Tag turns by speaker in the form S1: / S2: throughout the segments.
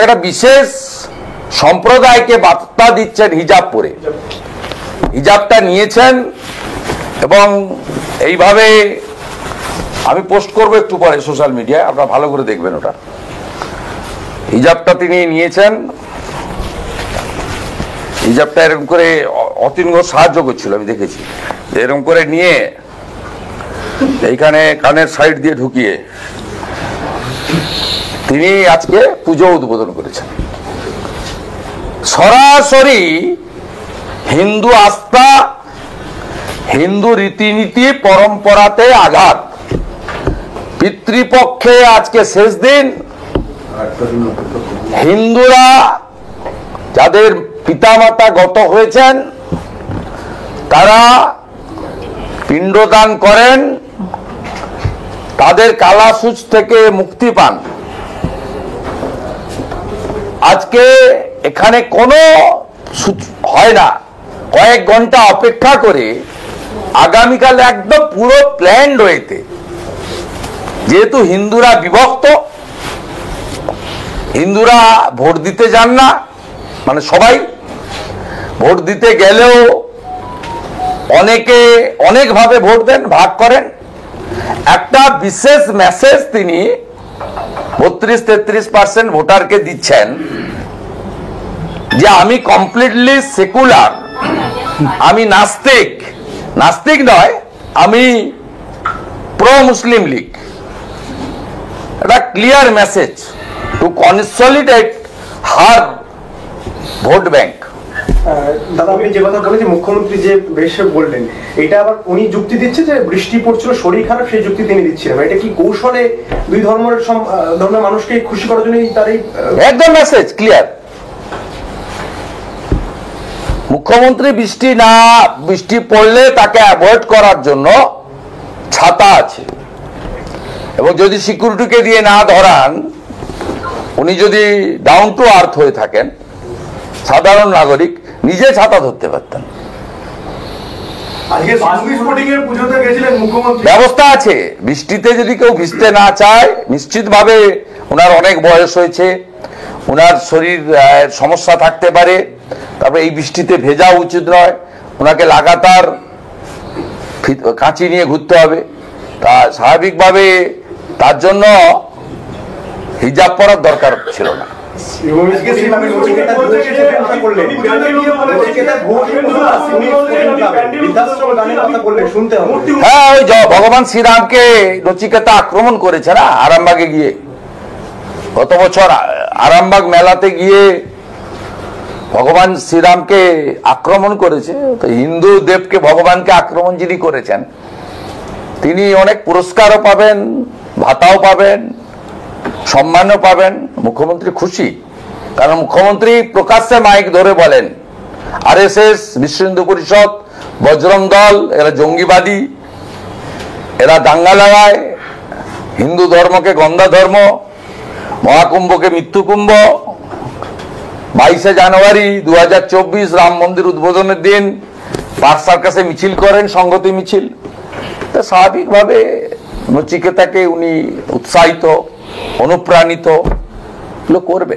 S1: একটা বিশেষ সম্প্রদায়কে বার্তা দিচ্ছেন হিজাব পরে। হিজাবটা নিয়েছেন এবং এইভাবে আমি পোস্ট করব একটু পরে সোশ্যাল মিডিয়ায়, আপনারা ভালো করে দেখবেন। ওটা হিজাবটা তিনি নিয়েছেন, হিজাবটা এরকম করে অতীন ঘোষ সাহায্য করছিল, আমি দেখেছি এরকম করে নিয়ে এইখানে কানের সাইড দিয়ে ঢুকিয়ে তিনি আজকে পুজো উদ্বোধন করেছেন। সরাসরি হিন্দু আস্থা, হিন্দু রীতিনীতি পরম্পরাতে আঘাত। পিতৃপক্ষে আজকে শেষ দিন, হিন্দুরা যাদের পিতামাতা গত হয়েছেন তারা পিণ্ডদান করেন, তাদের কালাসুচ থেকে মুক্তি পান। আজকে এখানে কোনো হয় না, কয়েক ঘন্টা অপেক্ষা করে আগামীকাল একদম পুরো প্ল্যান রয়েছে। যেহেতু হিন্দুরা বিভক্ত, হিন্দুরা ভোট দিতে যান না, মানে সবাই ভোট দিতে গেলেও অনেকে অনেকভাবে ভোট দেন, ভাগ করেন। একটা বিশেষ মেসেজ তিনি 32-33% ভোটারকে দিচ্ছেন যে আমি কমপ্লিটলি সেকুলার, আমি নাস্তিক, নাস্তিক নয়, আমি প্রো মুসলিম লীগ। একটা clear message to consolidate her vote bank.
S2: দাদা, আপনি যে কথা বলেছেন, মুখ্যমন্ত্রী যে বেশ বললেন, এটা আবার উনি যুক্তি দিচ্ছে যে বৃষ্টি পড়ছিল, শরীর খারাপ, সেই যুক্তি তিনি দিচ্ছিলেন। এটা কি কৌশলে দুই ধর্মের মানুষকে খুশি করার জন্য তার এই
S1: একদম মেসেজ ক্লিয়ার? মুখ্যমন্ত্রী বৃষ্টি পড়লে তাকে অ্যাভয়েড করার জন্য ছাতা আছে, এবং যদি সিকিউরিটিকে দিয়ে না ধরান, উনি যদি ডাউন টু আর্থ হয়ে থাকেন, সাধারণ নাগরিক, নিজে ছাতা ধরতে পারতেন। ব্যবস্থা আছে, বৃষ্টিতে যদি কেউ ভিজতে না চায়, নিশ্চিতভাবে ওনার অনেক বয়স হয়েছে, ওনার শরীর সমস্যা থাকতে পারে, তারপরে এই বৃষ্টিতে ভেজা উচিত নয়, ওনাকে লাগাতার কাঁচি নিয়ে ঘুরতে হবে। তা স্বাভাবিকভাবে তার জন্য হিজাব পরার দরকার ছিল না। হ্যাঁ, ওই ভগবান শ্রীরামকে নচিকেতা আক্রমণ করেছে না আরামবাগে গিয়ে, গত বছর আরামবাগ মেলাতে গিয়ে ভগবান শ্রীরামকে আক্রমণ করেছে। তো হিন্দু দেবকে, ভগবানকে আক্রমণ যিনি করেছেন, তিনি অনেক পুরস্কারও পাবেন, ভাতাও পাবেন, সম্মানও পাবেন। মুখ্যমন্ত্রী খুশি, কারণ মুখ্যমন্ত্রী প্রকাশ্যে মাইক ধরে বলেন আরএসএস, বিশ্ব হিন্দু পরিষদ, বজরং দল এরা জঙ্গিবাদী, এরা দাঙ্গা লাগায়, হিন্দু ধর্মকে গন্ধা ধর্ম, মহাকুম্ভকে মৃত্যুকুম্ভ। 22শে জানুয়ারি 2024 রাম মন্দির উদ্বোধনের দিন পার্ক সার্কাসে মিছিল করেন, সংহতি মিছিল। তা স্বাভাবিকভাবে নচিকেতাকে উনি উৎসাহিত, অনুপ্রাণিত করবে।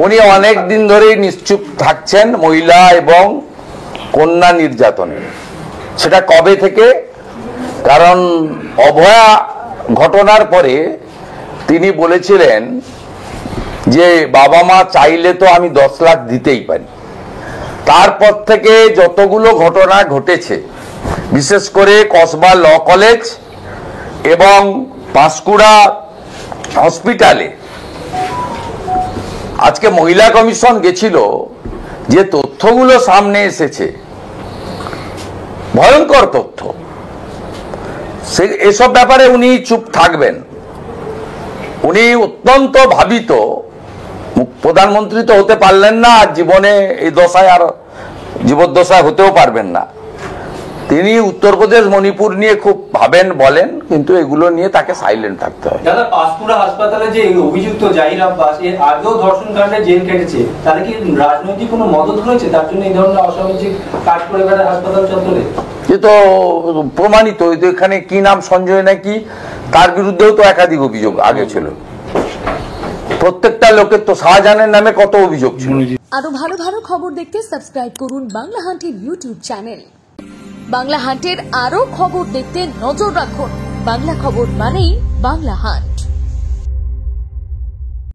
S1: উনি অনেক দিন ধরেই নিশ্চুপ থাকছেন মহিলা এবং কন্যা নির্যাতনে। সেটা কবে থেকে? কারণ অভয়া ঘটনার পরে তিনি বলেছিলেন যে বাবা মা চাইলে তো আমি 10 লাখ দিতেই পারি। তারপর থেকে যতগুলো ঘটনা ঘটেছে, বিশেষ করে কসবা ল কলেজ এবং পাঁশকুড়া হসপিটালে, আজকে মহিলা কমিশন গেছিল, যে তথ্যগুলো সামনে এসেছে ভয়ঙ্কর তথ্য, এসব ব্যাপারে উনি চুপ থাকবেন। উনি অত্যন্ত ভাবিত, প্রধানমন্ত্রী তো হতে পারলেন না, আর জীবনে এই দশায় আর জীবদ্দশায় হতেও পারবেন না। তিনি উত্তরপ্রদেশ মণিপুর নিয়ে খুব ভাবেন বলেন, কিন্তু এগুলো নিয়ে তাকে সাইলেন্ট থাকতে হয়।
S3: দাদা, পাঁশকুড়া হাসপাতালে যে অভিযুক্ত জাহির আব্বাস এর আগেও ধর্ষণ কাণ্ডে জেল কেটেছে, তাহলে কি রাজনৈতিক কোনো মদত রয়েছে তার জন্য এই ধরনের অসামাজিক কাজ করে বেড়ায় হাসপাতাল চত্বরে?
S1: এ তো প্রমাণিত। এখানে কি নাম সঞ্জয় নাকি, তার বিরুদ্ধেও তো একাধিক অভিযোগ আগে ছিল। প্রত্যেকটা লোকের তো শাহজাহানের নামে কত অভিযোগ ছিল।
S4: আরো ভালো ভালো খবর দেখতে সাবস্ক্রাইব করুন বাংলা হান্টের ইউটিউব চ্যানেল। বাংলা হান্টের আরো খবর দেখতে নজর রাখুন। বাংলা খবর মানেই বাংলা হান্ট।